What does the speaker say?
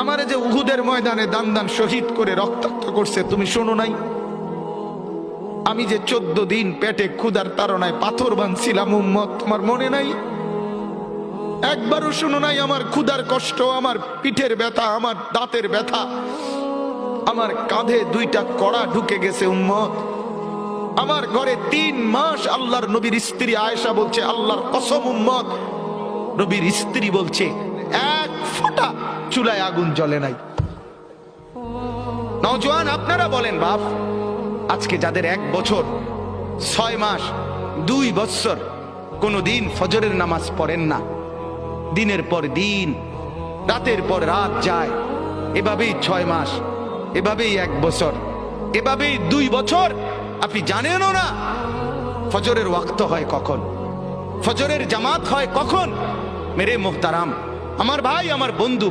আমারে যে উহুদের ময়দানে দান দান শহীদ করে রক্তাক্ত করছে, তুমি শোনো নাই? আমি যে 14 দিন পেটে ক্ষুধার তাড়নায় পাথর বাঁধছিলাম উম্মত, তোমার মনে নাই? একবারও শোনো নাই আমার ক্ষুধার কষ্ট, আমার পিঠের ব্যথা, আমার দাঁতের ব্যথা, আমার কাঁধে 2টা কড়া ঢুকে গেছে উম্মত। আমার ঘরে 3 মাস আল্লাহর নবীর স্ত্রী আয়েশা বলছে, আল্লাহর কসম উম্মত, নবীর স্ত্রী বলছে এক ফোঁটা চুলায় আগুন জ্বলে নাই। নওজোয়ান আপনারা বলেন বাপ, আজকে যাদের 1 বছর 6 মাস 2 বছর কোনদিন ফজরের নামাজ পড়েন না, দিনের পর দিন রাতের পর রাত যায়, এভাবেই 6 মাস, এভাবেই 1 বছর, এভাবেই 2 বছর, আপনি জানেনও না ফজরের ওয়াক্ত হয় কখন, ফজরের জামাত হয় কখন। মেরে মুহতারাম, আমার ভাই, আমার বন্ধু,